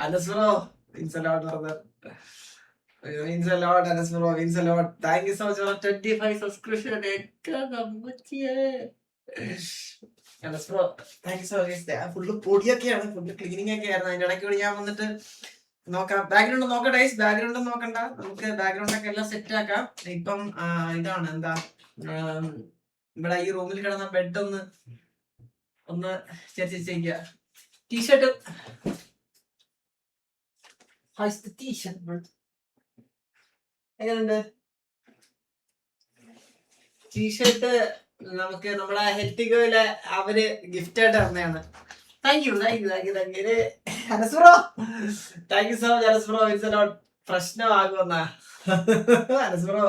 Anas bro, means a lot, brother. Means a lot, Anas bro, means a lot. Thank you so much for 25 subscription. Anas bro, thank you so much. Full പൊടിയൊക്കെയാണ്, full cleaning ഒക്കെ ആയിരുന്നു. അതിന്റെ ഇടയ്ക്ക് കൂടി ഞാൻ വന്നിട്ട് നോക്കാം. Background നോക്കട്ടെ, ബാക്ക്ഗ്രൗണ്ട് നോക്കണ്ട, നമുക്ക് ബാക്ക്ഗ്രൗണ്ട് ഒക്കെ എല്ലാം സെറ്റ് ആക്കാം. ഇപ്പം ഇതാണ് എന്താ, ഇവിടെ ഈ റൂമിൽ കിടന്ന ബെഡ് ഒന്ന് ചേച്ചിരിക്കുക. ടീഷർട്ട് എങ്ങനെയുണ്ട് ടീഷർട്ട്? നമുക്ക് നമ്മുടെ ഹെൽത്തികോയിലെ അവര് ഗിഫ്റ്റ് ആയിട്ട് തന്നെയാണ്. Thank you Anas bro, thank you so much Anas bro. It's a lot പ്രശ്നമാകുമെന്നാ അനസ്ബ്രോ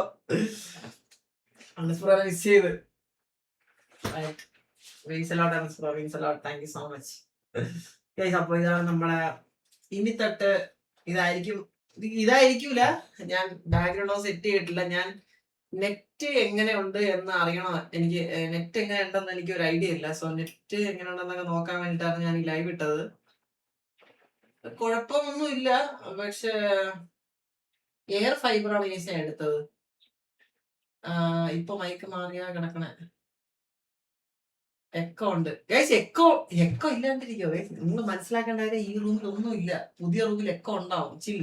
മിസ് ചെയ്ത്. Thank you so much. അപ്പൊ ഇതാണ് നമ്മളെ ഇനി തൊട്ട് ഇതായിരിക്കൂല. ഞാൻ ബാക്ക്ഗ്രൗണ്ട് സെറ്റ് ചെയ്തിട്ടില്ല. ഞാൻ നെറ്റ് എങ്ങനെയുണ്ട് എന്ന് അറിയണം. എനിക്ക് നെറ്റ് എങ്ങനെ ഉണ്ടെന്ന് എനിക്ക് ഒരു ഐഡിയ ഇല്ല. സോ നെറ്റ് എങ്ങനെ ഉണ്ടെന്നൊക്കെ നോക്കാൻ വേണ്ടിയിട്ടാണ് ഞാൻ ഈ ലൈവ് ഇട്ടത്. കുഴപ്പമൊന്നും ഇല്ല, പക്ഷെ എയർ ഫൈബറാണ് ഈസി എടുത്തത്. ഇപ്പൊ മൈക്ക് മാറിയാ കിടക്കണേ. എക്കോ ഉണ്ട് ഗൈസ്, എക്കോ ഇല്ലാണ്ടിരിക്കോ ഗൈസ്? നിങ്ങൾ മനസ്സിലാക്കേണ്ട കാര്യം, ഈ റൂമിൽ ഒന്നും ഇല്ല. പുതിയ റൂമിൽ എക്കോ ഉണ്ടാവും, ചിൽ.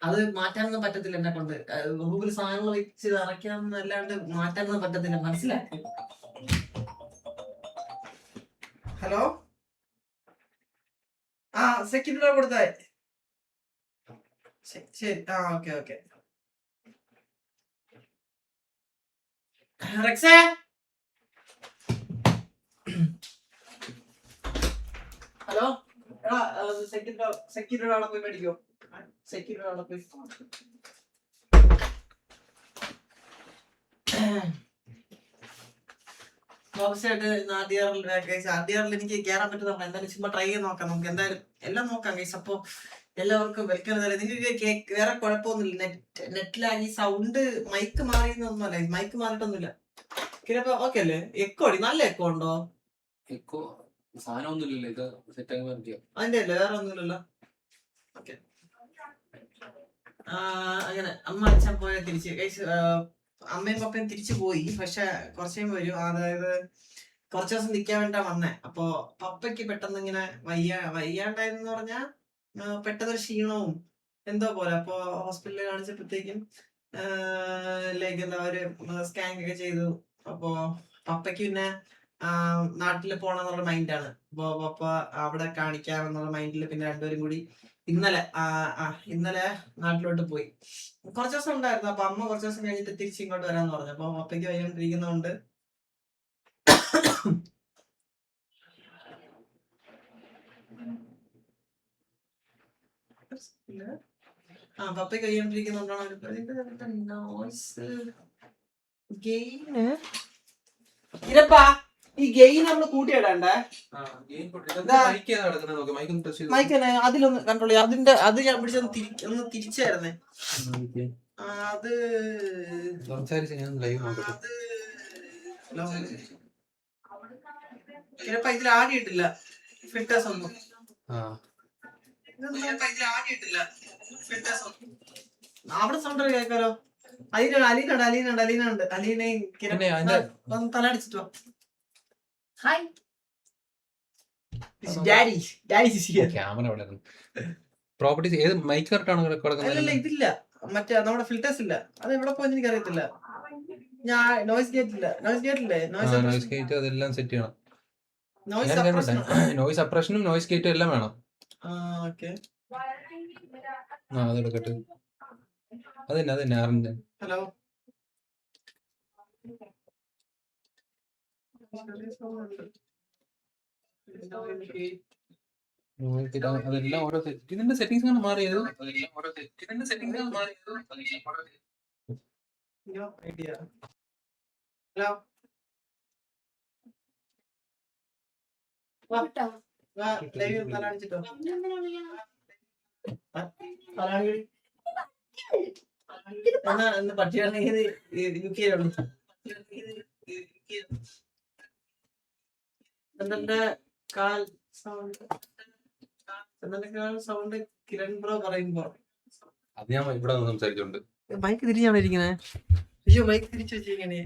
അത് മാറ്റാനൊന്നും പറ്റത്തില്ല എന്നെ കൊണ്ട്. റൂമിൽ സാധനങ്ങൾ വെച്ച് അടയ്ക്കാന്നല്ലാണ്ട് മാറ്റാനൊന്നും പറ്റത്തില്ല, മനസ്സിലാക്കി? ഹലോ, സെക്യൂരിറ്റി കൊടുത്തേ. ശരി, ഓക്കെ. റെക്സേ, ഹലോ, സെക്യൂരിറ്റി അവിടെ പോയി മേടിക്കോ. സെക്യൂരിറ്റി അവിടെ പോയി. ആദ്യറിൽ എനിക്ക് കയറാൻ പറ്റുന്ന എന്തായാലും ചുമ്മാ ട്രൈ ചെയ്ത് നോക്കാം. നമുക്ക് എന്തായാലും എല്ലാം നോക്കാം ഗൈസ്. അപ്പൊ എല്ലാവർക്കും വെൽക്കം. നിങ്ങൾക്ക് വേറെ കുഴപ്പമൊന്നുമില്ല. നെറ്റിലായി സൗണ്ട് മൈക്ക് മാറിയെന്നൊന്നുമല്ല, മൈക്ക് മാറിയിട്ടൊന്നുമില്ല. ഓക്കെ അല്ലേ? എക്കോ അടി, നല്ല എക്കോ ഉണ്ടോ? എക്കോ സാധനമൊന്നുമില്ലല്ലോ, ഇത് സെറ്റ് ആക്കി അതിന്റെ അല്ലേ, വേറെ ഒന്നുമില്ലല്ലോ. ഓക്കെ, അങ്ങനെ അമ്മ അച്ഛൻ പോയ തിരിച്ച് ഗൈസ്. അമ്മയും പപ്പയും തിരിച്ചു പോയി, പക്ഷെ കുറച്ച് കഴിയുമ്പോൾ വരും. അതായത് കുറച്ച് ദിവസം നിൽക്കാൻ വേണ്ടിട്ടാ വന്നേ. അപ്പൊ പപ്പയ്ക്ക് പെട്ടെന്ന് ഇങ്ങനെ വയ്യാണ്ടായെന്ന് പറഞ്ഞാൽ പെട്ടെന്ന് ക്ഷീണവും എന്തോ പോലെ. അപ്പൊ ഹോസ്പിറ്റലിൽ കാണിച്ചപ്പോഴത്തേക്കും ലൈക്ക് എന്താ, ഒരു സ്കാനിങ് ഒക്കെ ചെയ്തു. അപ്പൊ പപ്പയ്ക്ക് പിന്നെ നാട്ടിൽ പോണെന്നുള്ള മൈൻഡാണ്. അപ്പൊ പപ്പ അവിടെ കാണിക്കാമെന്നുള്ള മൈൻഡിൽ പിന്നെ രണ്ടുപേരും കൂടി ഇന്നലെ നാട്ടിലോട്ട് പോയി. കുറച്ച് ദിവസം ഉണ്ടായിരുന്നു. അപ്പൊ അമ്മ കുറച്ച് ദിവസം കഴിഞ്ഞിട്ട് തിരിച്ച് ഇങ്ങോട്ട് വരാന്ന് പറഞ്ഞു. അപ്പൊ അപ്പയ്ക്ക് വൈകിട്ടിരിക്കുന്നതുകൊണ്ട് പപ്പയ്ക്ക് വൈകിട്ടിരിക്കുന്നതുകൊണ്ടാണ് ഈ ഗെയിൻ നമ്മള് കൂട്ടിയിടണ്ടേ? മൈക്ക് അതിലൊന്ന് കൺട്രോൾ ചെയ്യാം. അത് ഞാൻ പിടിച്ചൊന്ന് തിരിച്ചായിരുന്നേ. അത് ചിലപ്പോ ഇതിൽ ആടിയിട്ടില്ല ഫിൽറ്റേഴ്സ് ഒന്നും. അവിടെ സൗണ്ട് കേൾക്കാലോ. അലീനുണ്ട്. അലീനയും തലടിച്ചിട്ടോ. ഹായ് പ്രോപ്പർട്ടീസ് ഏത് മൈക്ക് കറക്റ്റാണോ കൊടുക്കുന്നത്? ഇതില്ല, മറ്റേ നമ്മുടെ ഫിൽറ്റേഴ്സ് ഇല്ല. അത് എവിടെ പോയെന്ന് എനിക്ക് അറിയത്തില്ല. ഞാൻ നോയ്സ് ഗേറ്റ് അതെല്ലാം സെറ്റ് ചെയ്യണം. നോയ്സ് സപ്രഷനും നോയ്സ് ഗേറ്റും എല്ലാം വേണം. അതെടുക്കട്ടെ. അതന്നെ ആറിന്റെ. ഹലോ, അതെല്ലാം ഓരോ ഇതിന്റെ സെറ്റിംഗ്സ് മാറിയത്. പട്ടിയാണെങ്കിൽ കാൽ സൗണ്ട് സൗണ്ട് കിരൺ ബ്രോ പറയുമ്പോ അത് ഞാൻ ഇവിടെ നിന്ന് സംസാരിച്ചോണ്ട്. മൈക്ക് തിരിഞ്ഞാണ് ഇരിക്കണേ. അയ്യോ മൈക്ക് തിരിച്ചു വെച്ചിരിക്കണേ.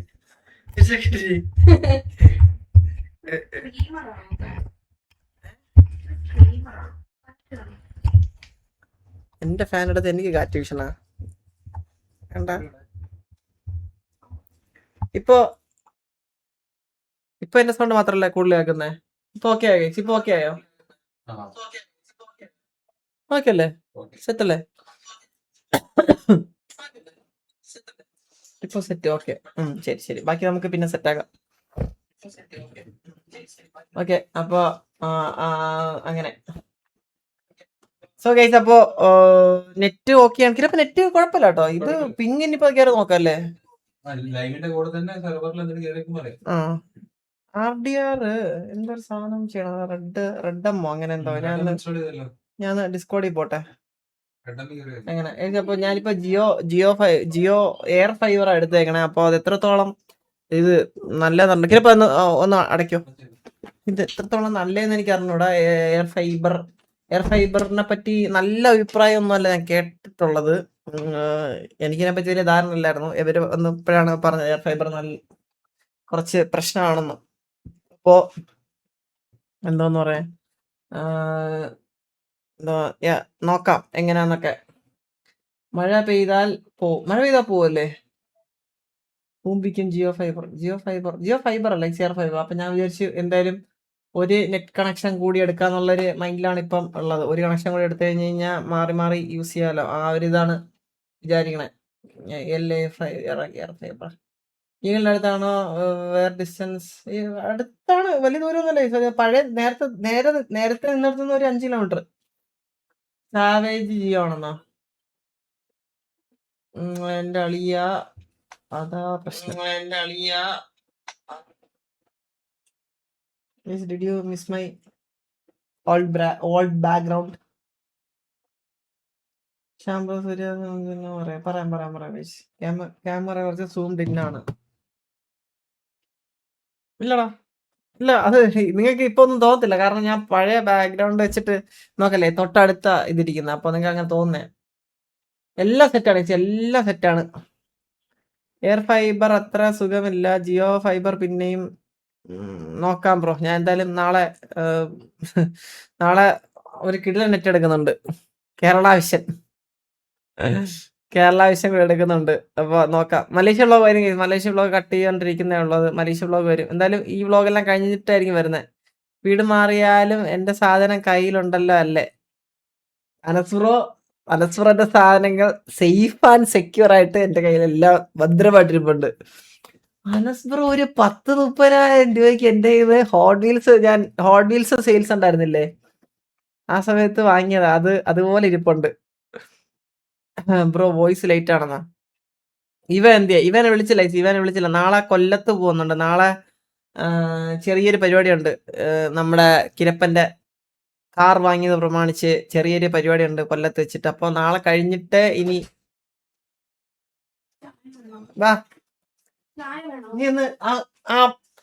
എന്റെ ഫാൻ എടുത്ത് എനിക്ക് കാറ്റ് വീശണ കണ്ട. ഇപ്പൊ എന്റെ സൗണ്ട് മാത്രല്ല കൂടുതൽ കേൾക്കുന്നേ. ഇപ്പൊ ഓക്കെ ആയോ? ഇപ്പൊ ഓക്കെ ആയോ? ഓക്കെ അല്ലേ? സെറ്റ് അല്ലേ? ഇപ്പൊ സെറ്റ്. ഓക്കെ, ശരി. ബാക്കി നമുക്ക് പിന്നെ സെറ്റ് ആക്കാം. ഓക്കെ, അപ്പൊ അങ്ങനെ. സോ ഗൈസ്, അപ്പോ നെറ്റ് ഓക്കെ ആണ്. ഇപ്പൊ നെറ്റ് കുഴപ്പമില്ല കേട്ടോ. ഇത് പിങ് ഇനിയിപ്പോ കയറി നോക്കല്ലേ. ലൈവിന്റെ കൂടെ തന്നെ സെർവറിൽ എന്തെങ്കിലും കേറിയേക്കും പറയാം. RDR എന്തൊരു സാധനം ചെയ്യണം. റെഡ് എമ്മോ അങ്ങനെ എന്തോ. ഞാൻ ഡിസ്കോഡിൽ പോട്ടെ. അങ്ങനെ അപ്പൊ ഞാനിപ്പോ ജിയോ എയർ ഫൈബർ എടുത്തേക്കണേ. അപ്പൊ അത് എത്രത്തോളം ഇത് നല്ലതുണ്ട്. ഇപ്പൊ ഒന്ന് അടയ്ക്കോ. ഇത് എത്രത്തോളം നല്ലതെന്ന് എനിക്ക് അറിഞ്ഞൂടാ. എയർ ഫൈബറിനെ പറ്റി നല്ല അഭിപ്രായം ഒന്നുമല്ല ഞാൻ കേട്ടിട്ടുള്ളത്. എനിക്കിതിനെ പറ്റി വലിയ ധാരണ ഇല്ലായിരുന്നു. ഇവര് ഒന്ന് ഇപ്പോഴാണ് പറഞ്ഞത് എയർ ഫൈബർ കുറച്ച് പ്രശ്നമാണെന്ന്. അപ്പോ എന്തോന്ന് പറയാ, നോക്കാം എങ്ങനെയാന്നൊക്കെ. മഴ പെയ്താൽ പോവല്ലേ? ജിയോ ഫൈബർ അല്ല, എയർ ഫൈബർ. അപ്പൊ ഞാൻ വിചാരിച്ചു എന്തായാലും ഒരു നെറ്റ് കണക്ഷൻ കൂടി എടുക്കാന്നുള്ളൊരു മൈൻഡിലാണ് ഇപ്പം ഉള്ളത്. ഒരു കണക്ഷൻ കൂടി എടുത്തു കഴിഞ്ഞ് കഴിഞ്ഞാൽ മാറി യൂസ് ചെയ്യാലോ. ആ ഒരു ഇതാണ് വിചാരിക്കണേ. എയർ ഫൈബർ നിങ്ങളുടെ അടുത്താണോ? വേറെ ഡിസ്റ്റൻസ് അടുത്താണ്, വലിയ ദൂരമൊന്നുമല്ല. പഴയ നേരത്തെ നിന്നിടത്തുനിന്ന് ഒരു 5 കിലോമീറ്റർ. സാവേജ് ജിയോ ആണെന്നോ? എന്റെ അളിയ അതാ പ്രശ്നം. Did you miss my old background? പറയാം. ക്യാമറ കുറച്ച് സൂംഡ് ഇൻ ആണ്. ഇല്ലടാ, ഇല്ല. അത് നിങ്ങൾക്ക് ഇപ്പൊ ഒന്നും തോന്നത്തില്ല. കാരണം ഞാൻ പഴയ ബാക്ക്ഗ്രൗണ്ട് വെച്ചിട്ട് നോക്കല്ലേ, തൊട്ടടുത്ത ഇതിരിക്കുന്നത്. അപ്പൊ നിങ്ങൾക്ക് അങ്ങനെ തോന്നുന്നേ. എല്ലാം സെറ്റാണ്. എയർ ഫൈബർ അത്ര സുഖമില്ല. ജിയോ ഫൈബർ പിന്നെയും നോക്കാം ബ്രോ. ഞാൻ എന്തായാലും നാളെ ഒരു കിടിലൻ നെറ്റ് എടുക്കുന്നുണ്ട്. കേരള വിഷൻ കൂടെ എടുക്കുന്നുണ്ട്. അപ്പൊ നോക്കാം. മലേഷ്യ വ്ളോഗ് വരും. മലേഷ്യ വ്ളോഗ് കട്ട് ചെയ്തോണ്ടിരിക്കുന്നേ ഉള്ളത്. മലേഷ്യ വ്ളോഗ് വരും എന്തായാലും. ഈ വ്ളോഗെല്ലാം കഴിഞ്ഞിട്ടായിരിക്കും വരുന്നത്. വീട് മാറിയാലും എന്റെ സാധനം കയ്യിലുണ്ടല്ലോ അല്ലേ? അനസ്ഫുറന്റെ സാധനങ്ങൾ സേഫ് ആൻഡ് സെക്യൂർ ആയിട്ട് എന്റെ കയ്യിലെല്ലാം ഭദ്രമായിട്ടിരിപ്പുണ്ട്. അനസ്ബ്രോ ഒരു 10-30,000 രൂപയ്ക്ക് എന്റെ കയ്യിൽ ഹോട്ട് വീൽസ് സെയിൽസ് ഉണ്ടായിരുന്നില്ലേ, ആ സമയത്ത് വാങ്ങിയതാ. അതുപോലെ ഇരിപ്പുണ്ട്. ബ്രോ വോയിസ് ലേറ്റ് ആണെന്നാ. ഇവനെ വിളിച്ചില്ല. നാളെ കൊല്ലത്ത് പോകുന്നുണ്ട്. നാളെ ചെറിയൊരു പരിപാടിയുണ്ട്. നമ്മുടെ കിരപ്പന്റെ കാർ വാങ്ങിയത് പ്രമാണിച്ച് ചെറിയൊരു പരിപാടിയുണ്ട് കൊല്ലത്ത് വെച്ചിട്ട്. അപ്പൊ നാളെ കഴിഞ്ഞിട്ട് ഇനി വാ, നീ ഒന്ന്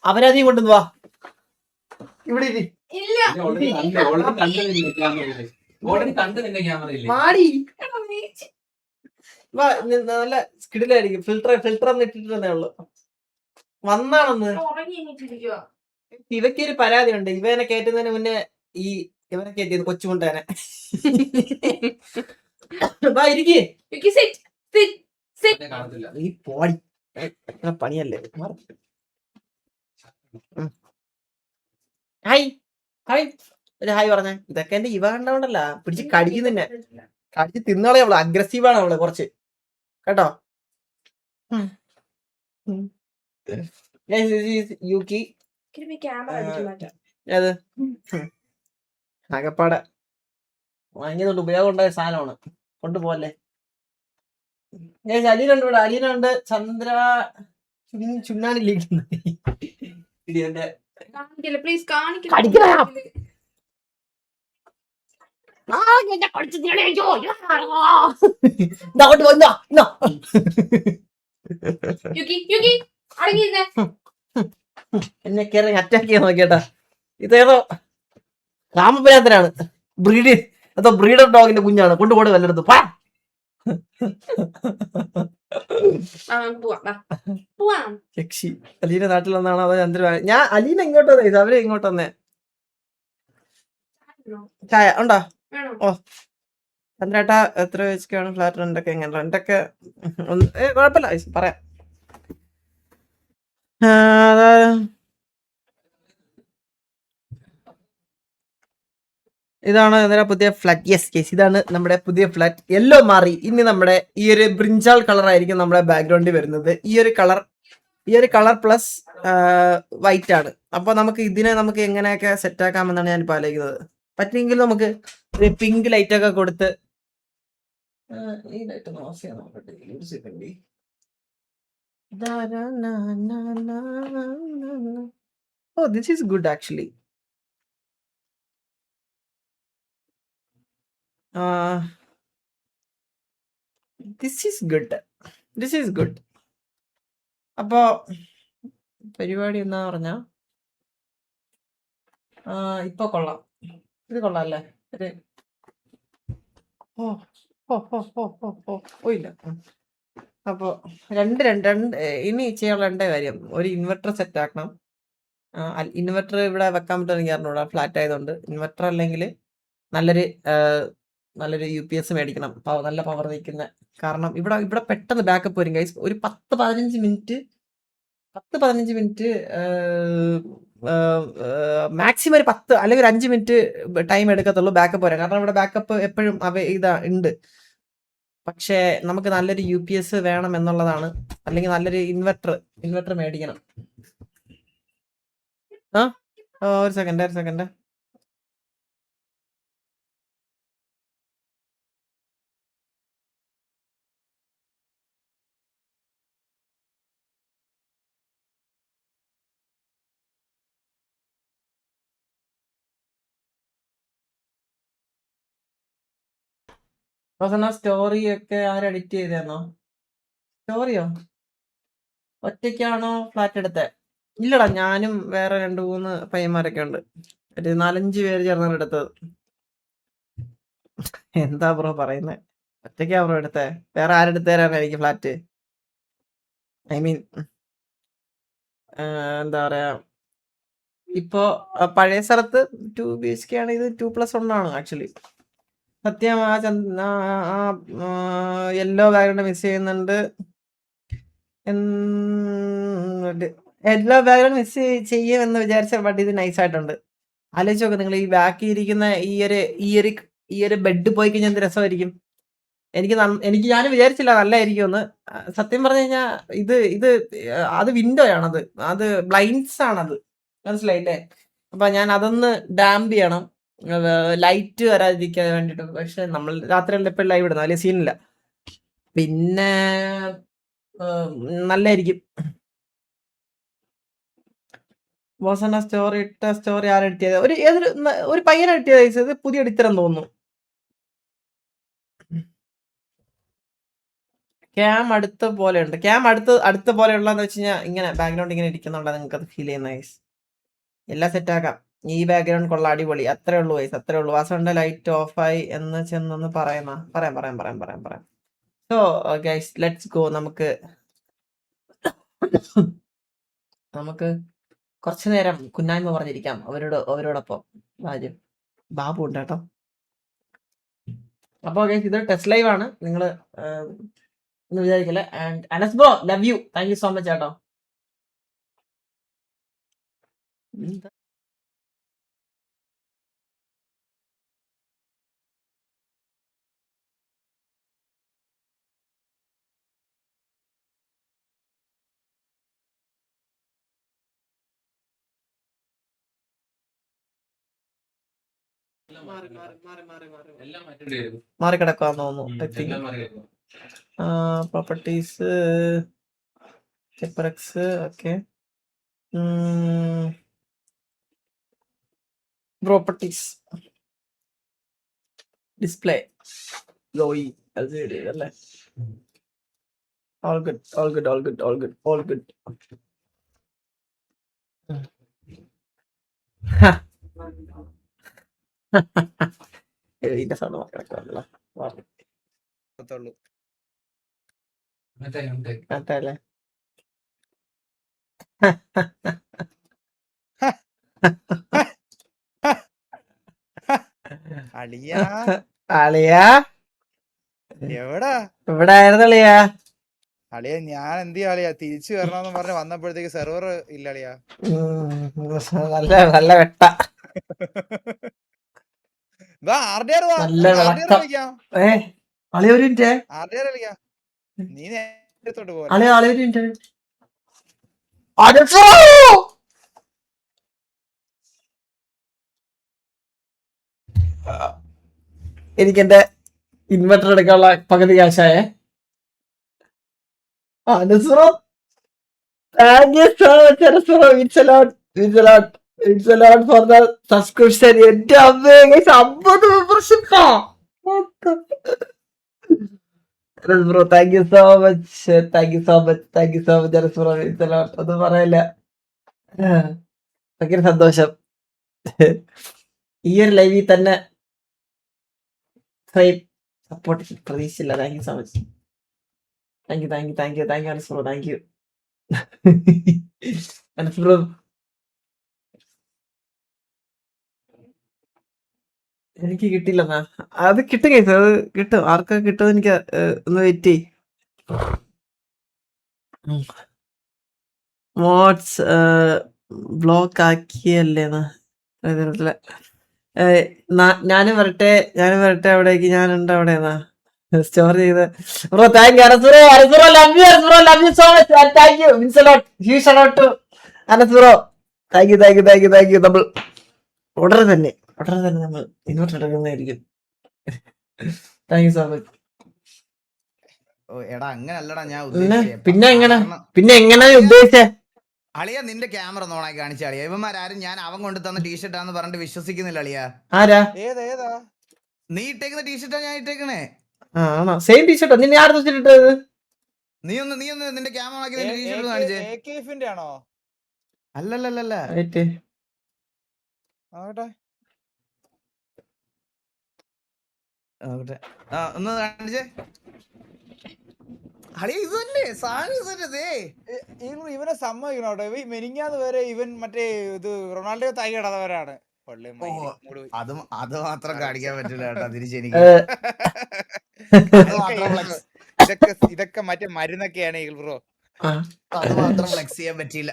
അവരാധി കൊണ്ടുവന്ന് വാ. ഇവിടെ മാടി വാ. നല്ല സ്കിഡിലായിരിക്കും. ഫിൽട്ടർ ഒന്നും ഇട്ടിട്ടേ ഉള്ളു. വന്നാണെന്ന് ഇവയ്ക്കൊരു പരാതി ഉണ്ട്. ഇവനെ കയറ്റുന്നതിന് മുന്നേ ഇവനെ കയറ്റിയത് കൊച്ചുകൊണ്ടേനെ. ഈ പോടി പണിയല്ലേ. ഹായ് ഒരു ഹായ് പറഞ്ഞേ. ഇതൊക്കെ എന്റെ ഇവ കണ്ടോണ്ടല്ല, പിടിച്ച് കടിക്കുന്നെ. കടിച്ച് തിന്നോളെ. അവള് അഗ്രസീവാണ് അവള് കുറച്ച് കേട്ടോ. യൂക്കി അത് ആകപ്പാടെ വാങ്ങിയതുകൊണ്ട് ഉപയോഗം ഉണ്ടായ സാധനമാണ്. കൊണ്ടുപോകല്ലേ. അലീനുണ്ട് ഇവിടെ. അലീനുണ്ട്. ചന്ദ്ര ചുണ്ണാണില്ലേ എന്നെ കയറി അറ്റാക്ക് ചെയ്യാൻ നോക്കിയേട്ടാ. ഇതേതോ രാമപുരാന്തനാണ്. ബ്രീഡർ ഡോഗിന്റെ കുഞ്ഞാണ്, കൊണ്ടുപോട് വല്ലയിടത്തും. രക്ഷി അലീന നാട്ടിൽ വന്നാണോ അതോ ചന്ദ്രൻ? ഞാൻ അലീന ഇങ്ങോട്ട് വന്നേ, അവരെ ഇങ്ങോട്ട് വന്നേ. ചായ ഉണ്ടോ? ഓ ചന്ദ്രേട്ടാ എത്ര വെച്ചാണ് ഫ്ലാറ്റ് റെന്റൊക്കെ? എങ്ങനെ റെന്റൊക്കെ കുഴപ്പമില്ല, പറയാം. ഇതാണ് നമ്മുടെ പുതിയ ഫ്ലാറ്റ്. യെസ് കേസ്, ഇതാണ് നമ്മുടെ പുതിയ ഫ്ലാറ്റ്. യെല്ലോ മാറി, ഇനി നമ്മുടെ ഈ ഒരു ബ്രിഞ്ചാൾ കളർ ആയിരിക്കും നമ്മുടെ ബാക്ക്ഗ്രൗണ്ടിൽ വരുന്നത്. ഈ ഒരു കളർ പ്ലസ് വൈറ്റ് ആണ്. അപ്പൊ നമുക്ക് ഇതിനെ നമുക്ക് എങ്ങനെയൊക്കെ സെറ്റ് ആക്കാമെന്നാണ് ഞാൻ ഇപ്പൊ ആലോചിക്കുന്നത്. പറ്റുമെങ്കിൽ നമുക്ക് ഒരു പിങ്ക് ലൈറ്റ് ഒക്കെ കൊടുത്ത് ഈ ലൈറ്റ് ഒന്ന് ഓഫ് ചെയ്യാൻ നോക്കട്ടെ. ഒരു second. Oh this is good actually. This is good. അപ്പോ പരിപാടി എന്നാ പറഞ്ഞ ഇപ്പൊ കൊള്ളാം, ഇത് കൊള്ളാം അല്ലേ? ഇല്ല. അപ്പോ രണ്ട് ഇനി ചെയ്യാനുള്ള രണ്ടേ കാര്യം, ഒരു ഇൻവെർട്ടർ സെറ്റ് ആക്കണം. ഇൻവെർട്ടർ ഇവിടെ വെക്കാൻ പറ്റുമെന്ന് എനിക്ക് അറിഞ്ഞൂടാ, ഫ്ലാറ്റ് ആയതുകൊണ്ട്. ഇൻവെർട്ടർ അല്ലെങ്കിൽ നല്ലൊരു UPS മേടിക്കണം, നല്ല പവർ നിൽക്കുന്ന. കാരണം ഇവിടെ പെട്ടെന്ന് ബാക്കപ്പ് വരും ഗൈസ്. ഒരു 10-15 മിനിറ്റ് മാക്സിമം ഒരു 10 അല്ലെങ്കിൽ ഒരു 5 മിനിറ്റ് ടൈം എടുക്കത്തുള്ളൂ ബാക്കപ്പ് വരാൻ. കാരണം ഇവിടെ ബാക്കപ്പ് എപ്പോഴും ഉണ്ട്. പക്ഷേ നമുക്ക് നല്ലൊരു UPS വേണം എന്നുള്ളതാണ്. അല്ലെങ്കിൽ നല്ലൊരു ഇൻവെർട്ടർ മേടിക്കണം. ഒരു സെക്കൻഡ്. സ്റ്റോറി ഒക്കെ ആരും എഡിറ്റ് ചെയ്തേന്നോ? സ്റ്റോറിയോ ഒറ്റയ്ക്കാണോ ഫ്ലാറ്റ് എടുത്തേ? ഇല്ലടാ, ഞാനും വേറെ 2-3 പയ്യന്മാരൊക്കെ ഉണ്ട്. ഒരു 4-5 പേര് ചേർന്നാണ് എടുത്തത്. എന്താ ബ്രോ പറയുന്നേ? ഒറ്റയ്ക്കാ ബ്രോ എടുത്തേ? വേറെ ആരെടുത്തേരാണ് എനിക്ക് ഫ്ലാറ്റ്? ഐ മീൻ എന്താ പറയാ, ഇപ്പോ പഴയ സ്ഥലത്ത് 2 BHK ആണ്, ഇത് 2+1 ആണ് ആക്ച്വലി. സത്യം യെല്ലോ ബാക്ക്ഗ്രൗണ്ട് മിസ് ചെയ്യുന്നുണ്ട്. യെല്ലോ ബാക്ക്ഗ്രൗണ്ട് മിസ് ചെയ്യുമെന്ന് വിചാരിച്ച, ബട്ട് ഇത് നൈസായിട്ടുണ്ട്. ആലോചിച്ച് നോക്ക് നിങ്ങൾ, ഈ ബാക്കി ഇരിക്കുന്ന ഈ ഒരു ബെഡ് പോയി കഴിഞ്ഞാൽ എന്ത് രസമായിരിക്കും. എനിക്ക് ഞാനും വിചാരിച്ചില്ല നല്ലതായിരിക്കുമെന്ന്. സത്യം പറഞ്ഞു കഴിഞ്ഞാൽ ഇത് അത് വിൻഡോ ആണത്, അത് ബ്ലൈൻഡ്സ് ആണത്, മനസ്സിലായില്ലേ? അപ്പൊ ഞാൻ അതൊന്ന് ഡാമ്പ് ചെയ്യണം, ലൈറ്റ് വരാതിരിക്കാൻ വേണ്ടിട്ട്. പക്ഷെ നമ്മൾ രാത്രികളിൽ എപ്പോഴും ലൈവ് ഇടുന്നു, വലിയ സീനില്ല. പിന്നെ നല്ലായിരിക്കും. ബോസന സ്റ്റോറി ആരും എഡിറ്റ് ഒരു പയ്യനെ എഡിറ്റ് ചെയ്ത, ഇത് പുതിയ എഡിറ്ററെന്ന് തോന്നുന്നു. ക്യാം അടുത്ത പോലെ ഉണ്ട്. ക്യാം അടുത്ത പോലെ ഉള്ളതെന്ന് വെച്ച് കഴിഞ്ഞാൽ ഇങ്ങനെ ബാക്ക്ഗ്രൗണ്ട് ഇങ്ങനെ ഇരിക്കുന്നുണ്ടോ നിങ്ങൾക്ക് അത് ഫീൽ ചെയ്യുന്ന ഗൈസ്? എല്ലാം സെറ്റ് ആക്കാം. ഈ ബാക്ക്ഗ്രൗണ്ട് കൊള്ള അടിപൊളി, അത്രേ ഉള്ളൂ ഗൈസ്, അത്രേ ഉള്ളൂ. വാസന്റെ ലൈറ്റ് ഓഫായി എന്ന് ചെന്നൊന്ന് പറയാം. So guys let's go. നമുക്ക് കുറച്ചു നേരം കുന്നായ്മ പറഞ്ഞിരിക്കാം അവരോടൊപ്പം. ബാബു ഉണ്ട് കേട്ടോ. അപ്പൊ ഗൈസ് ഇത് ടെസ്റ്റ് ലൈവ് ആണ്, നിങ്ങള് എന്ന് വിചാരിക്കില്ല. And Anas bro, love you, thank you so much കേട്ടോ. മാറി കിടക്കാന്ന് തോന്നുന്നു. Properties okay. പ്രോപ്പർട്ടീസ് ഡിസ്പ്ലേ ലോയി LCD അല്ലേ? all good. ഇതിന്റെ സൗണ്ട് മക്കളൊക്കെ പത്തുള്ളൂ. അതല്ലേ അളിയാ അളിയാ എവിടാ? ഇവിടെ ആയിരുന്നു അളിയാ. അളിയാ ഞാൻ എന്ത് ചെയ്യാ അളിയാ, തിരിച്ചു വരണമെന്ന് പറഞ്ഞ് വന്നപ്പോഴത്തേക്ക് സെർവർ ഇല്ല അളിയാ. നല്ല നല്ല വെട്ട, RDR വാ, നല്ല RDR വിളക്കം. കളിക്കാം, അളിയ ഒരു മിനിറ്റ്, RDR കളിക്കാം. നീ നേരത്തോട്ട് പോലെ അളിയ ഒരു മിനിറ്റ്. എനിക്കെന്റെ ഇൻവെർട്ടർ എടുക്കാനുള്ള പകുതി കാശായേ. Anas bro, thank you so much Anas bro. It's a lot, it's a lot, it's a lot for the subscription. എന്റെ അമ്മേ 50 മെമ്പർഷിപ്പാ bro. Thank you so much, thank you so much, thank you so much Anas bro. It's a lot, ഒന്നും പറയില്ല. ഭയങ്കര സന്തോഷം. ഈ ഒരു ലൈവിൽ തന്നെ സപ്പോർട്ട് പ്രതീക്ഷിച്ചില്ല. Thank you so much. Thank you, thank you, thank you, thank you Anas bro. Thank you Anas bro. എനിക്ക് കിട്ടില്ലെന്നാ. അത് കിട്ടും കേസ്, അത് കിട്ടും. ആർക്കൊക്കെ കിട്ടും എനിക്ക് ഒന്ന് വെയിറ്റ് ചെയ്. മോഡ്സ് ബ്ലോക്ക് ആക്കിയല്ലേന്നാ. ഞാനും വരട്ടെ, ഞാനും വരട്ടെ അവിടേക്ക്. ഞാനുണ്ട് അവിടെന്നാ സ്റ്റോർ ചെയ്ത്. Bro thank you Anas bro. Anas bro love you. Anas bro love you so much. Thank you means a lot. Huge shout out to Anas bro. Thank you, thank you, thank you, thank you. നമ്മൾ ഉടനെ തന്നെ നമ്മൾ inverter എടുക്കുന്നതായിരിക്കും. Thank you so much. എടാ അങ്ങനല്ലടാ ഞാൻ പിന്നെ എങ്ങനെ, കാരണം പിന്നെ എങ്ങനെ ഉദ്ദേശിച്ചേ? അളിയ നിന്റെ ക്യാമറ ഓണാക്കി കാണിച്ച അളിയ. ഇവന്മാരും ഞാൻ അവൻ കൊണ്ട് തന്ന ടീഷർട്ട് ആന്ന് പറഞ്ഞിട്ട് വിശ്വസിക്കുന്നില്ല അളിയ. ആരാ? ഏതാ നീ ഇട്ടേക്കുന്ന ടീഷർട്ടാ ഞാൻ ഇട്ടേക്കണേ. ആണോ? സെയിം ടീഷർട്ടോ? നിന്നെ ആരുടെ ടീഷർട്ട്? നീ ഒന്ന് നിന്റെ ക്യാമറ ഓണാക്കി നിന്റെ ടീഷർട്ട് കാണിച്ചേ. AKFന്റെ ആണോ? അല്ലല്ലല്ല ആവട്ടെ, ഒന്ന് കാണിച്ചേ അളിയ. ഇത് തന്നെ സാധനം, ഇത് തന്നെ. ഇവനെ സമ്മതിക്കണോട്ടോ. മെനിങ്ങാന്ന് വരെ ഇവൻ മറ്റേ ഇത് റൊണാൾഡോ തൈ കിടന്നവരാണ്. അത് മാത്രം കാണിക്കാൻ പറ്റില്ല കേട്ടോ തിരിച്ചെനിക്ക്. ഇതൊക്കെ മറ്റേ മരുന്നൊക്കെയാണ് ബ്രോ. അത് മാത്രം ഫ്ലെക്സ് ചെയ്യാൻ പറ്റിയില്ല.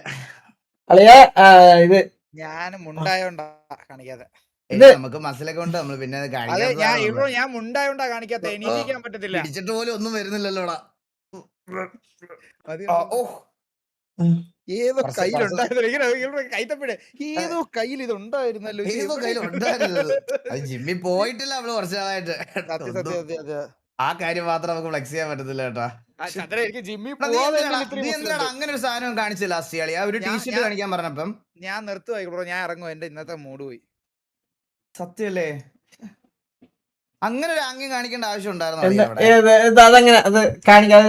ഇത് ഞാൻ മുണ്ടായോണ്ടാ കാണിക്കാതെ. നമുക്ക് മസിലൊക്കെ ഉണ്ട്, നമ്മള് പിന്നെ ഞാൻ മുണ്ടായോണ്ടാ കാണിക്കാത്ത. എണീക്കാൻ പറ്റത്തില്ല. പിടിച്ചിട്ട് പോലും ഒന്നും വരുന്നില്ലല്ലോടാ. ഏതോ കയ്യിലുണ്ടായിരുന്നു, കൈത്തപ്പിഴ ഏതോ കയ്യിൽ ഇത് ഉണ്ടായിരുന്നല്ലോ. ഏതോ കയ്യിലുണ്ടായിരുന്നത്. അത് ജിമ്മിൽ പോയിട്ടില്ല അവള് കുറച്ച് നാളായിട്ട്. ആ കാര്യം മാത്രം നമുക്ക് ഫ്ലെക്സ് ചെയ്യാൻ പറ്റത്തില്ല കേട്ടാ. നീ എന്തിനാണ് അങ്ങനെ ഒരു സാധനം കാണിച്ചു ലാസ്റ്റ് കളി? ആ ഒരു ടീഷർട്ട് കാണിക്കാൻ പറഞ്ഞപ്പം ഞാൻ നിർത്തുവായി ബ്രോ. ഞാൻ ഇറങ്ങും, എന്റെ ഇന്നത്തെ മൂഡ് പോയി. സത്യല്ലേ? അങ്ങനെ ഒരു ആംഗ്യം കാണിക്കേണ്ട ആവശ്യം ഉണ്ടായിരുന്നു. അതങ്ങനെ അത് കാണിക്കാതെ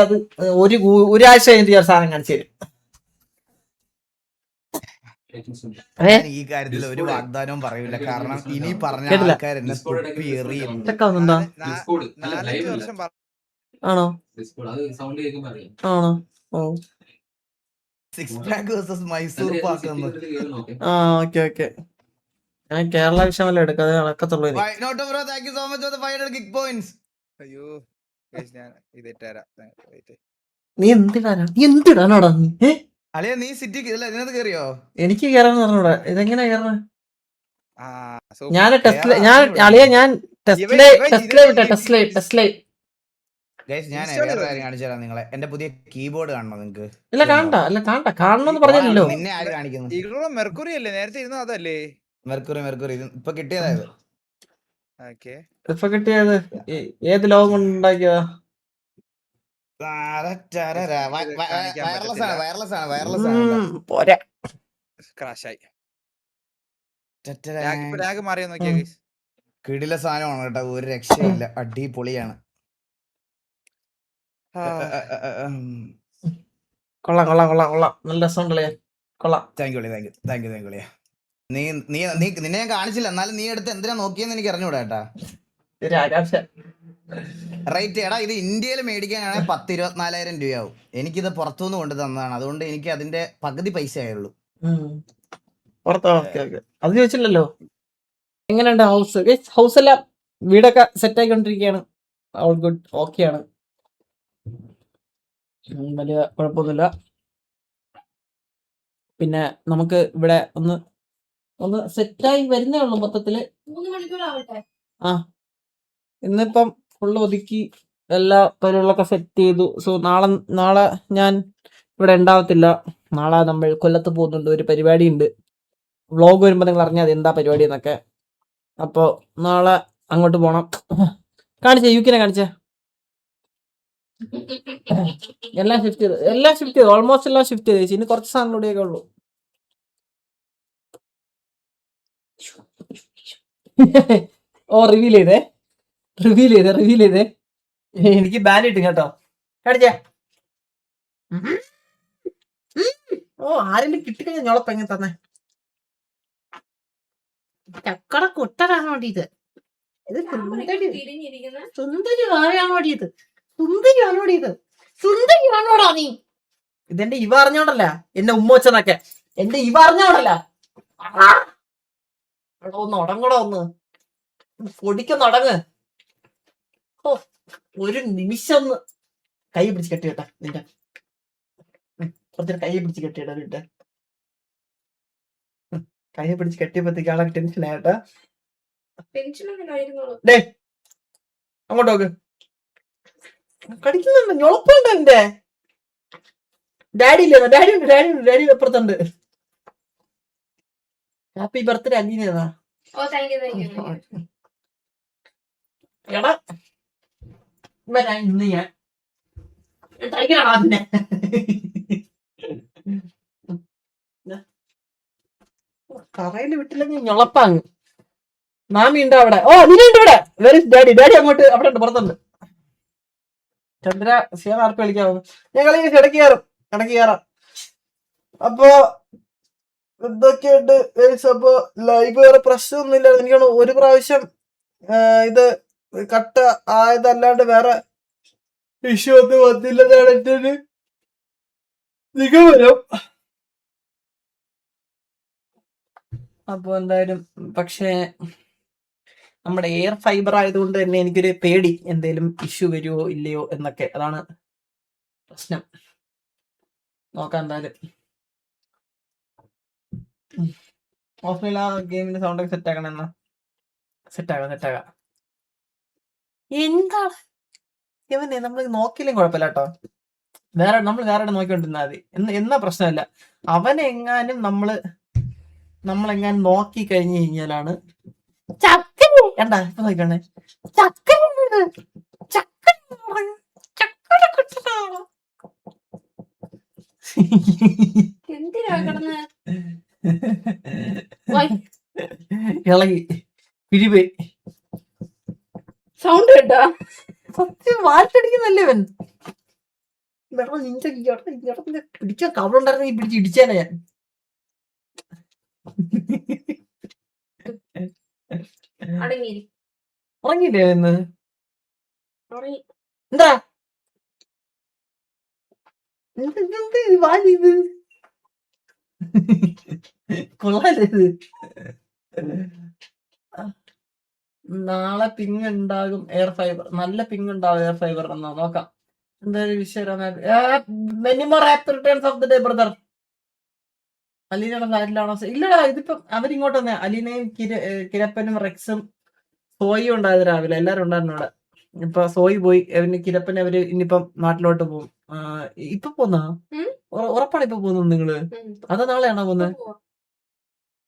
അത് ഒരാഴ്ച കഴിഞ്ഞിട്ട് ഞാൻ സാധനം കാണിച്ചു തരും. ഈ കാര്യത്തിൽ ഒരു വാഗ്ദാനവും പറയൂല. കാരണം ഇനി പറഞ്ഞ ആൾക്കാർ എന്നെ തുപ്പി എറിയും. ആണോ? ആണോ? Oh, six pack versus Mysore pak. ആ ഓക്കെ ഓക്കെ. ഞാൻ കേരള വിഷയമല്ല എടുക്കാതെ നടക്കത്തുള്ളൂ. നീ എന്തിടാനോടാ? നീ സിറ്റി ഇതിനകത്ത് കേറിയോ? എനിക്ക് കേറാന്ന് പറഞ്ഞൂടാ. ഇതെങ്ങനെ കേറണ? ഞാൻ ഞാൻ വേറെ കാര്യം കാണിച്ചു തരാം നിങ്ങളെ. എന്റെ പുതിയ കീബോർഡ് കാണണോ നിങ്ങക്ക്? ഇല്ല കാണണ്ട കാണണമെന്ന് പറഞ്ഞല്ലോ. നിന്നെ ആര് കാണിക്കുന്നു? മെർക്കുറി അല്ലേ നേരത്തെ ഇരുന്ന? അതല്ലേ മെർക്കുറി ഇപ്പൊ കിട്ടിയതായത്. ഇപ്പൊ കിട്ടിയത് ഏത് ലോകം കൊണ്ടുണ്ടാക്കിയതാ? വയർലെസ് ആണ്. പോരാ, ക്രാഷായി. കിടില സാധനമാണ് കേട്ടോ, ഒരു രക്ഷയില്ല. അടിപൊളിയാണ്. കൊള്ളാം നല്ല രസമുണ്ടല്ലേ? കൊള്ളാം. Thank you. നീ നീ നീ നിന്നെ ഞാൻ കാണിച്ചില്ല, എന്നാലും നീ എടുത്ത് എന്തിനാ നോക്കിയെന്ന് എനിക്ക് അറിഞ്ഞൂടാ ഏട്ടാ. ഒരു ആകാംക്ഷ. റേറ്റ് എടാ, ഇത് ഇന്ത്യയിൽ മേടിക്കാനാണെങ്കിൽ 10-24,000 രൂപയാവും. എനിക്കിത് പുറത്തുനിന്ന് കൊണ്ട് തന്നതാണ്, അതുകൊണ്ട് എനിക്ക് അതിന്റെ പകുതി പൈസ ആയുള്ളൂ. പുറത്തോ? ഓക്കെ ഓക്കെ, അത് ചോദിച്ചില്ലല്ലോ. എങ്ങനെയുണ്ട് ഹൗസ്? ഹൗസ് എല്ലാം വീടൊക്കെ സെറ്റ് ആയിക്കൊണ്ടിരിക്കുകയാണ്. ഓൾ ഗുഡ്, ഓക്കെ ആണ്. വലിയ കുഴപ്പമൊന്നുമില്ല. പിന്നെ നമുക്ക് ഇവിടെ ഒന്ന് ഒന്ന് സെറ്റായി വരുന്നേ ഉള്ളൂ മൊത്തത്തില്. 3 മണിക്കൂറാവട്ടെ. ആ, ഇന്നിപ്പം ഫുള്ള് ഒതുക്കി എല്ലാ പരിപാടികളൊക്കെ സെറ്റ് ചെയ്തു. സോ നാളെ ഞാൻ ഇവിടെ ഉണ്ടാവത്തില്ല. നാളെ നമ്മൾ കൊല്ലത്ത് പോകുന്നുണ്ട്, ഒരു പരിപാടി ഉണ്ട്. വ്ളോഗ് വരുമ്പോൾ നിങ്ങൾ അറിഞ്ഞാൽ എന്താ പരിപാടി എന്നൊക്കെ. അപ്പോൾ നാളെ അങ്ങോട്ട് പോകണം. കാണിച്ചേ, യുക്കിനെ കാണിച്ചേ. എല്ലാം ഷിഫ്റ്റ് ചെയ്തു, ഓൾമോസ്റ്റ് എല്ലാം ഷിഫ്റ്റ് ചെയ്തു. ഇനി കുറച്ച് സാധനം കൂടിയൊക്കെ ഉള്ളൂ. ഓ, റിവീൽ ചെയ്തേ. എനിക്ക് ബാൻ ഇട്ടും കേട്ടോ. കാണിച്ചേ. ഓ, ആരെങ്കിലും കിട്ടിക്കഴിഞ്ഞാൽ ഞോളപ്പെങ്ങനെ തന്നെ. ചക്കട കുട്ടനാണോടി ഇത്? ഇത് തിരിഞ്ഞിരിക്കുന്ന സുന്ദരിയാണോടി ഇത്? സുന്ദരിയാണോടാ നീ? ഇതെന്റെ ഇവ അറിഞ്ഞോണ്ടല്ല, എന്നെ ഉമ്മോച്ചനൊക്കെ എന്റെ ഇവ അറിഞ്ഞോണ്ടല്ല. ഒന്ന് ഉടങ്ങൂടെ, ഒന്ന് പൊടിക്കൊന്നടങ്ങ്. ഓ, ഒരു നിമിഷം ഒന്ന് കൈ പിടിച്ച് കെട്ടിയിട്ടാ നിന്റെ. കുറച്ചു കൈ പിടിച്ച് കെട്ടിയിട്ടാ നിന്റെ. കൈ പിടിച്ച് കെട്ടിയപ്പോഴത്തേക്ക് ആളെ ടെൻഷൻ ആയിട്ടാ. ഡേ, അങ്ങോട്ട് നോക്ക്. കടിക്കുന്നുണ്ട്, ഞൊളപ്പുണ്ട് എന്റെ. ഡാഡി ഇല്ലേ? ഡാഡി അപ്പുറത്തുണ്ട്. ഹാപ്പി ബർത്ത്ഡേ അലീനേതാ. Oh, thank you. എടാ, ഇന്ന് ഞാൻ അതിനെ കറയില് വിട്ടില്ലെങ്കിൽ ഞൊളപ്പാങ്. മാമി ഉണ്ടോ അവിടെ? ഓ, നിന്നുണ്ട് ഇവിടെ. വെരി ഡാഡി അങ്ങോട്ട് അവിടെ ഉണ്ട്, പുറത്തുണ്ട്. ചന്ദ്ര സിയാൻ ആർക്ക് കളിക്കാവുന്നു? ഞങ്ങൾ ഇടയ്ക്ക് കയറാം. അപ്പൊ എന്തൊക്കെയുണ്ട്? അപ്പൊ ലൈവ് വേറെ പ്രശ്നമൊന്നുമില്ല. എനിക്കാണ് ഒരു പ്രാവശ്യം ഇത് കട്ട് ആയതല്ലാണ്ട് വേറെ ഇഷ്യൂ ഒന്നും വന്നില്ലെന്നാണ് എന്റെ ഒരു നിഗമനം. അപ്പൊ എന്തായാലും പക്ഷേ നമ്മുടെ എയർ ഫൈബർ ആയതുകൊണ്ട് തന്നെ എനിക്കൊരു പേടി, എന്തെങ്കിലും ഇഷ്യൂ വരുമോ ഇല്ലയോ എന്നൊക്കെ. അതാണ് പ്രശ്നം. നോക്കാം എന്തായാലും. ഓഫ്ലൈൻ ആ ഗെയിമിന്റെ സൗണ്ട് ഒക്കെ സെറ്റ് ആക്കണം എന്നാ. സെറ്റാകാം. എന്താണ് ഇവനെ നമ്മൾ നോക്കിയില്ലെങ്കിൽ കുഴപ്പമില്ല കേട്ടോ. നമ്മൾ വേറെ നോക്കിക്കൊണ്ടിരുന്നാൽ മതി. എന്നാ പ്രശ്നമില്ല. അവനെങ്ങാനും നമ്മളെങ്ങാനും നോക്കി കഴിഞ്ഞു കഴിഞ്ഞാലാണ് എന്താ ഇപ്പൊ നോക്കണേ. എന്തിനാ കിടന്ന് ഇളകി പിരിപോയി സൗണ്ട് കേട്ടാ? സത്യം വാറ്റടിക്കുന്നല്ലേ അവൻ. പിടിക്കാൻ കവളുണ്ടായിരുന്നു, ഈ പിടിച്ച് ഇടിച്ചേനെ ഞാൻ. ഉറങ്ങിയില്ലേ ഇന്ന്? എന്താ ഇത് കൊള്ളാല്ലേ ഇത്? നാളെ പിങ് ഉണ്ടാകും എയർ ഫൈബർ. നല്ല പിങ് ഉണ്ടാവും എയർ ഫൈബർ എന്നാ. നോക്കാം എന്തായാലും വിഷയം. ബ്രദർ അലീനയുടെ ഫ്ലാറ്റിലാണോ? ഇല്ലടാ, ഇതിപ്പം അവരിങ്ങോട്ട് വന്നേ. അലീനയും കിരപ്പനും റെക്സും സോയും ഉണ്ടായത് രാവിലെ. എല്ലാരും ഉണ്ടായിരുന്നു അവിടെ. ഇപ്പൊ സോയി പോയി. കിരപ്പൻ അവര് ഇനിയിപ്പം നാട്ടിലോട്ട് പോകും. ഇപ്പൊ പോന്നാ? ഉറപ്പാണ് ഇപ്പൊ പോകുന്നത് നിങ്ങള്? അതാ നാളെയാണോ പോകുന്നത്?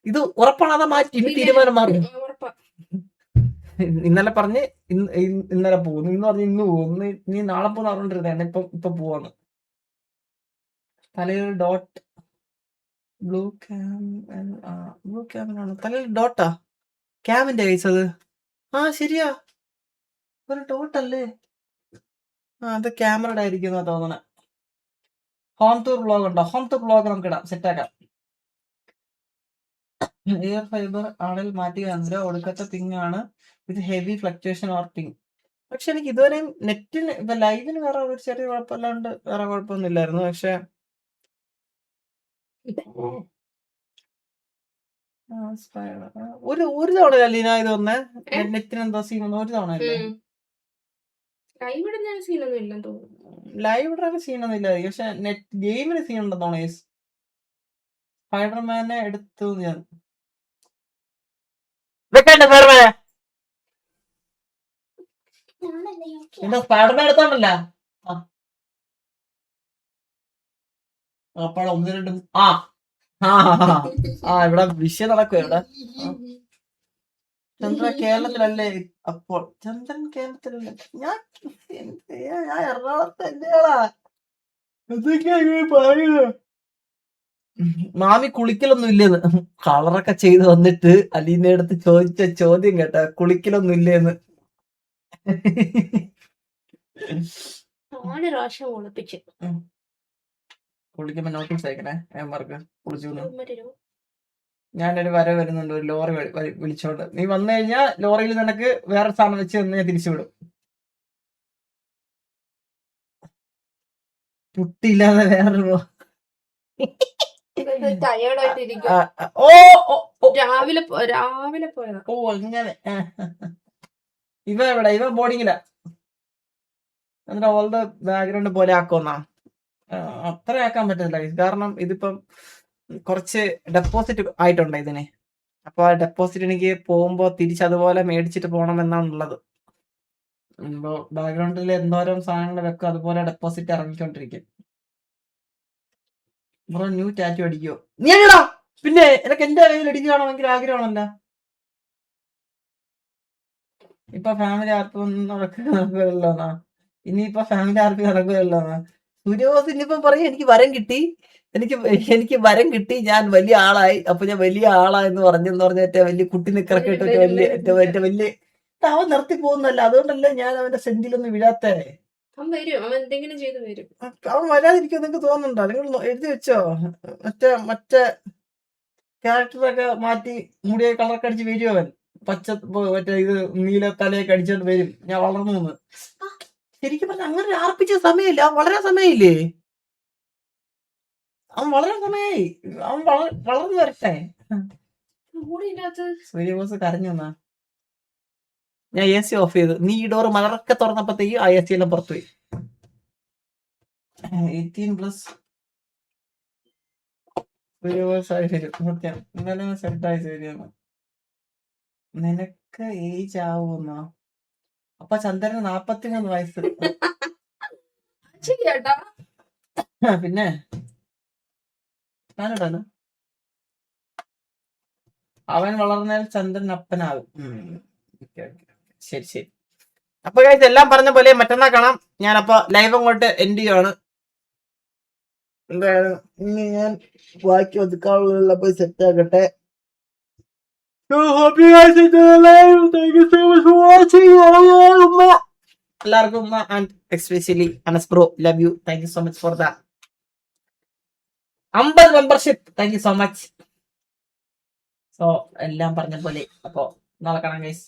ഇത് ഉറപ്പാണ്? അതാ മാറ്റി ഇനി തീരുമാനം മാറി? ഇന്നലെ പറഞ്ഞ് ഇന്നലെ പോകുന്നു, ഇന്ന് പറഞ്ഞ് ഇന്ന് പോകുന്നു, നീ നാളെ പോകുന്ന പറഞ്ഞിരുന്നേ. ഇപ്പൊ പോവാന്ന്. തലയിൽ ഡോട്ട് ബ്ലൂ ക്യാമിനാണ് തലയിൽ ഡോട്ടാ ക്യാമിന്റെ കഴിച്ചത്. ആ ശരിയാ, ഒരു ഡോട്ടല്ലേ. അത് ക്യാമറയുടെ ആയിരിക്കും തോന്നണേ. ഹോം ടൂർ വ്ളോഗ് ഉണ്ടോ? ഹോം ടൂർ വ്ളോഗ് നമുക്ക് ഇടാം, സെറ്റാക്കാം. എയർ ഫൈബർ ആണെങ്കിൽ മാറ്റി വന്നില്ല, ഒടുക്കത്തെ പിങ് ആണ് ഇത്, ഹെവി ഫ്ലക്ച്വേഷൻ ഓർ പിങ്. പക്ഷെ എനിക്ക് ഇതുവരെയും നെറ്റിന് ഇപ്പൊ ലൈവിന് വേറെ ഒരു ചെറിയ കുഴപ്പമില്ലാണ്ട് വേറെ കുഴപ്പമൊന്നും ഇല്ലായിരുന്നു. പക്ഷെ ഒരു തവണ ലീന ഇത് വന്നേ, നെറ്റിന് എന്തോ സീൻ വന്നു ഒരു തവണ അല്ലേ? ലൈവ് ഇടുന്ന സീനൊന്നും ഇല്ലെന്ന് തോന്നുന്നു. ലൈവ് ഇടാൻ സീനൊന്നും ഇല്ല, പക്ഷെ നെറ്റ് ഗെയിമിന് സീൻ ഉണ്ടെന്നോണേ. സ്പൈഡർമാനെ എടുത്തു ഞാൻ വെക്കണ്ട. സ്പൈഡർമാനെ പിന്നെ സ്പൈഡർമാൻ എടുത്തോണ്ടല്ല അപ്പോഴ ഒന്ന് രണ്ടും ഇവിടെ വിഷയം നടക്കുക. ഇവിടെ ചന്ദ്ര കേരളത്തിലല്ലേ? അപ്പോൾ ചന്ദ്രൻ കേരളത്തിലല്ലേ? ഞാൻ എറണാകുളത്ത് തന്നെയാളാ. എന്തൊക്കെയാ പറയുന്നത്? മാമി കുളിക്കലൊന്നും ഇല്ലേന്ന് കളറൊക്കെ ചെയ്ത് വന്നിട്ട് അലീനെ അടുത്ത് ചോദിച്ച ചോദ്യം കേട്ടാ, കുളിക്കലൊന്നും ഇല്ലേന്ന്. കുളിക്കുമ്പോ നോട്ടീസ് അയക്കണേ ഏമാർക്ക് കുളിച്ചു. ഞാനൊരു വര വരുന്നുണ്ട്, ഒരു ലോറി വിളിച്ചോണ്ട്. നീ വന്നു കഴിഞ്ഞാ ലോറിയിൽ നിനക്ക് വേറെ സാധനം വെച്ച് തന്നെ ഞാൻ തിരിച്ചു വിടും. പുട്ടിയില്ലാതെ വേറൊരു രാവിലെ പോയതാ. ഓ അങ്ങനെ. ഇവ എവിടെ? ഇവ ബോർഡിങ്ങില. എന്നിട്ട് ഓൾഡ് ബാക്ക്ഗ്രൗണ്ട് പോലെ ആക്കുമെന്നാ? അത്ര ആക്കാൻ പറ്റില്ല, കാരണം ഇതിപ്പം കുറച്ച് ഡെപ്പോസിറ്റ് ആയിട്ടുണ്ട് ഇതിന്. അപ്പൊ ആ ഡെപ്പോസിറ്റ് എനിക്ക് പോകുമ്പോ തിരിച്ചതുപോലെ മേടിച്ചിട്ട് പോകണം എന്നാണുള്ളത്. ഇപ്പൊ ബാക്ക്ഗ്രൗണ്ടിൽ എന്തോരം സാധനങ്ങൾ വെക്കും, അതുപോലെ ഡെപ്പോസിറ്റ് ഇറങ്ങിക്കൊണ്ടിരിക്കും. ബ്രോ ന്യൂ ടാറ്റു അടിക്കോ? നീ അടിയടാ. പിന്നെ എനിക്ക് എന്റെ കയ്യിൽ അടിക്കുകയാണോ ഭയങ്കര ആഗ്രഹമാണല്ലോ. ഇപ്പൊ ഫാമിലി ആർക്കും നടക്കുകയല്ലോന്നാ? ഇനിയിപ്പൊ ഫാമിലി ആർക്കും നടക്കുകയല്ലോന്നാ? സൂര്യബോസ് ഇനിയിപ്പം പറയും എനിക്ക് വരം കിട്ടി, എനിക്ക് വരം കിട്ടി, ഞാൻ വലിയ ആളായി. അപ്പൊ ഞാൻ വലിയ ആളായെന്ന് പറഞ്ഞെന്ന് പറഞ്ഞ വലിയ കുട്ടി നിക്കറൊക്കെ ഇട്ടിട്ട് വലിയ അവൻ നിർത്തി പോകുന്നല്ല. അതുകൊണ്ടല്ലേ ഞാൻ അവന്റെ സെന്റിലൊന്നും വീഴാത്തേ. അവൻ വരാതിരിക്കും നിങ്ങക്ക് തോന്നുന്നുണ്ടോ? നിങ്ങൾ എഴുതി വെച്ചോ? മറ്റേ ക്യാരക്ടറൊക്കെ മാറ്റി മുടിയെ കളറൊക്കെ അടിച്ച് വരും അവൻ. പച്ച മറ്റേ ഇത് നീല തലയൊക്കെ അടിച്ചോണ്ട് വരും ഞാൻ വളർന്നു എന്ന്. ശരിക്കും പറഞ്ഞ അങ്ങനെ ആർപ്പിച്ച സമയമില്ല, അവൻ വളരെ സമയമില്ലേ? അവൻ വളരെ സമയായി, അവൻ വളർന്നു വരട്ടെ. സൂര്യബോസ് കരഞ്ഞു എന്നാ? ഞാൻ AC ഓഫ് ചെയ്തു. നീ ഈ ഡോർ മലർക്കെ തുറന്നപ്പോഴത്തേക്ക് ആ AC എല്ലാം പുറത്തുപോയി. 18+ സൂര്യബോസ് ആയി ശരി സത്യം. ഇന്നലെ സെറ്റായി ശരിയാണ്. നിനക്ക് ഏജ് ആവുന്നോ? അപ്പൊ ചന്ദ്രന് 43 വയസ്സ്. പിന്നെ ഞാനിടാണ്. അവൻ വളർന്നാൽ ചന്ദ്രൻ അപ്പനാകും. ശരി. അപ്പൊ എല്ലാം പറഞ്ഞ പോലെ മറ്റന്നാ കാണാം. ഞാനപ്പോ ലൈവ് അങ്ങോട്ട് എൻഡ് ചെയ്യുവാണ്. എന്താണ് ഇനി ഞാൻ ബാക്കി ഒതുക്കാനുള്ള പോയി സെറ്റ് ആക്കട്ടെ. എല്ലാവർക്കും and especially Anas bro love you. Thank you so much for the 50 membership. Thank you so much. So എല്ലാം പറഞ്ഞ പോലെ അപ്പൊ നാളെ കാണാം ഗൈസ്.